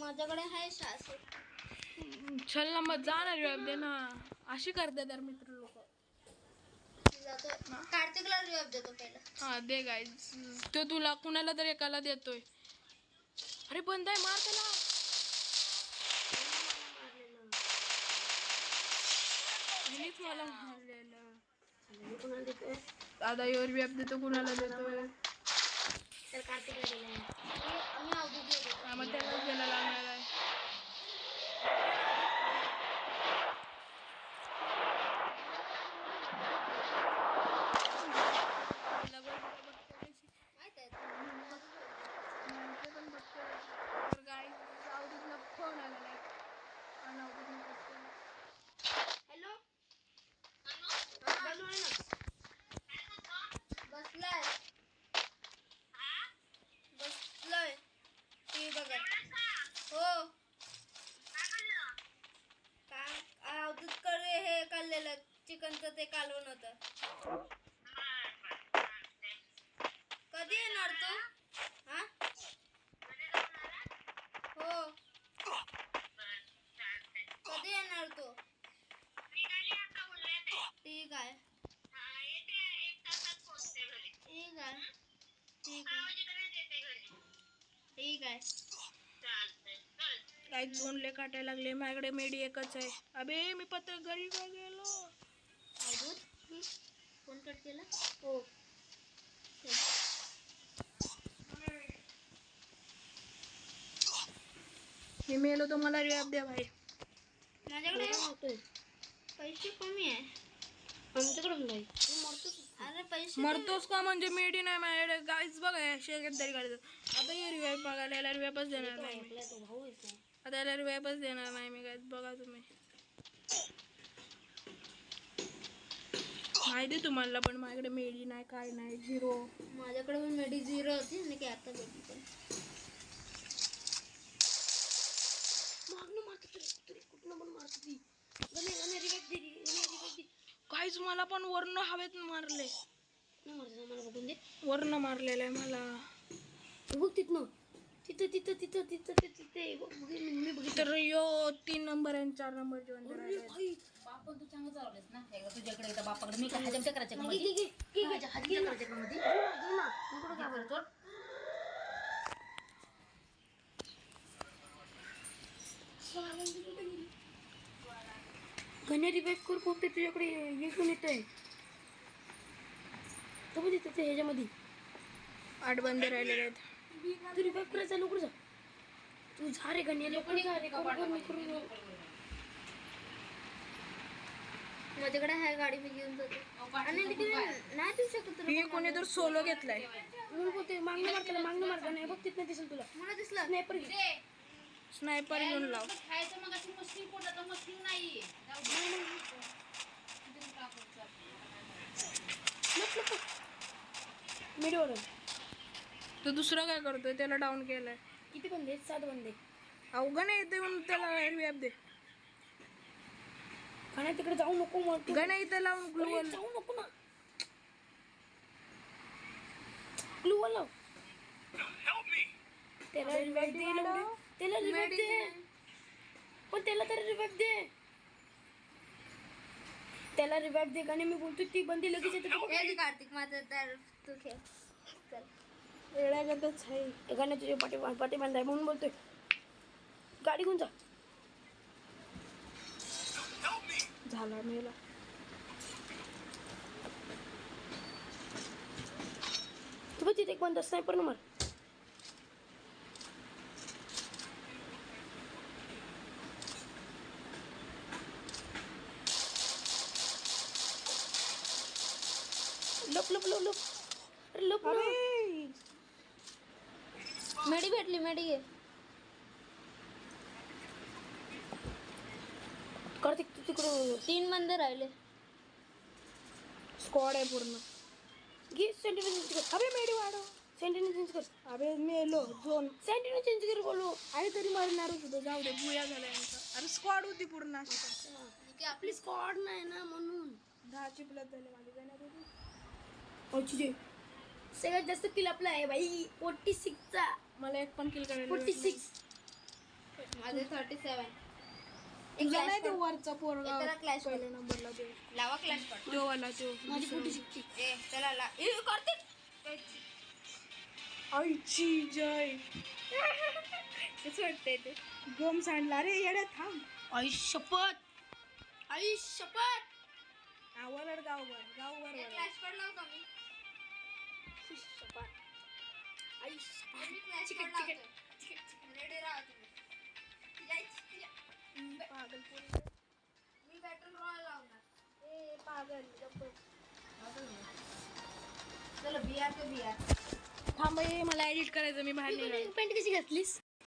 माझ्याकडे आहे 600. चल ना मग जा ना रिवाइव दे ना. अशी करते तर मित्र लोक. कार्तिकला रिवाइव देतो पहिला. हा दे गाईज. तो तुला कुणाला तरी एकाला देतोय. अरे बंद आहे, मार त्याला. ह्यानीच मला मारलेलं. कुणाला देतोय? दादा यो रिवाइव देतो, कुणाला देतोय? तर कार्तिकला दिलाय. आम्ही अवधूतला देतो. मग त्यालाच द्यायला लागणार आहे. माहित आहे तर गाईज अवधूतला फोन आलेला आहे. आणि अवधूतने हॅलो बोलू ना. बसलाय टीव्ही बघत. हो काय अवधूत करे हे काढलेलं चिकनचं ते कालवण होतं. कधी येणार तू? हा हो कधी येणार तू? ठीक आहे. ठीक आहे. ठीक आहे. ठीक आहे. काही दोनले काटायला लागले. माझ्याकडे मेडी एकच आहे. अबे मी पत्र घरी का गेलो? अवधूत फोन कट केला. हो मी मेलो तर मला रिवाइव द्या भाई. माझ्याकडे पैसे कमी आहे. आमच्याकडे नाही. अरे पैसे मरतोस का म्हणजे मेडी नाही माझ्याकडे. गाईज बघा शेगत तरी काढतो. आता हे रिवाइव बघायला याला रिवाइवच देणार नाही मी. आता याला रिवाइवच देणार नाही मी. गाईज बघा तुम्ही. माहिती तुम्हाला पण माझ्याकडे मेडी नाही काय नाही. 0. माझ्याकडे पण मेडी 0 होती आणि काय आता भेटली पण. काहीच मला पण वर्ण हवेत मारले. वर्ण मारलेलं आहे मला. बघ तिथनं तिथं तर यो 3 नंबर आणि 4 नंबर जेवण बापा तू चांगलं चालवलेस ना. तुझ्याकडे येतं बापाकडे मी काय हजमच्या करायच्या हजमच्या मध्ये गण्या रिवाइव कर. खूप ते तुझ्याकडे येऊन येतोय. तो पण तिथे ह्याच्यामध्ये 8 बंदे राहिलेले आहेत. तू रिवाइव करायचा लवकर जा. तू जा रे गण्या लवकर जा रे. माझ्याकडे आहे गाडी मी घेऊन जातो. आणि नाही देऊ शकत. मी कोणी तर सोलो घेतलाय. मागणं मार नाही बघ तिथं दिसेल तुला. मला दिसला स्नायपर स्नायपर घेऊन लाव. मीडिओवर तो दुसरा काय करतोय? त्याला डाऊन केलाय. किती बंदे? 7 बंदे. अवघण येते म्हणून त्याला रिवाइव दे. खाण्या तिकडे जाऊ नको मग. गणा इथं लावून ग्लूवल. जाऊ नको ना. ग्लूवल लाव. त्याला रिवाइव दे. त्याला रिवाइव दे. पण त्याला तरी रिवाइव दे. त्याला रिवाइव दे. गाणे मी बोलतो ती बंदी लगेच येते. कार्तिक माझं तर तू खेळ. चल वेळागतच आहे. गाणे तुझे पाठी बांधाय म्हणून बोलतोय. गाडी घेऊन जा. झाला मेला. तू बघ तिथे एक बंद स्नायपर न मार. लप लप लप लप. अरे लप मेडी भेटली. मेडी घे. कार्तिक तू तिकडं 3 बंदे राहिले. स्क्वॉड आहे पूर्ण. घे सेंटिनल चेंज कर. अबे मेडी वाढव. सेंटिनल चेंज कर. अबे मेलो झोन. सेंटिनल चेंज कर बोलू. अरे तरी मरणारच होतं. जाऊ दे. बुया झाला यांचा. अरे स्क्वॉड होती पूर्ण अशी. आपली स्क्वॉड नाही ना म्हणून. 10 चिपलत झाले माझे. जाणार होती. सगळ्यात जास्त किल आपला आहे भाई 46 चा. मला एक पण किल करायला 46. माझे 37. तुझा नाही तो वरचा पोरगा त्याला clash कर. पहिल्या नंबरला तो लावा क्लॅश पड. तो वाला तो माझी फोटो शिकते. ए चला ला ए कार्तिक. आईची जय कसं वाटतंय ते गम सांडला रे येड्या थांब आई शपथ. आई शपथ. वरड गावभर क्लॅश पड लावतो मी. शपथ. आई शपथ. मी क्लॅश चिकन, पड चिकन. लावतो. रेडी राहा तुम्ही. पागल पोरं. मी बॅटल रॉयल लावणार. ए पागल चलो बियार तो बियार. थांब मला एडिट करायचं मी बाहेर निघाले पॅन्ट कशी घातलीस?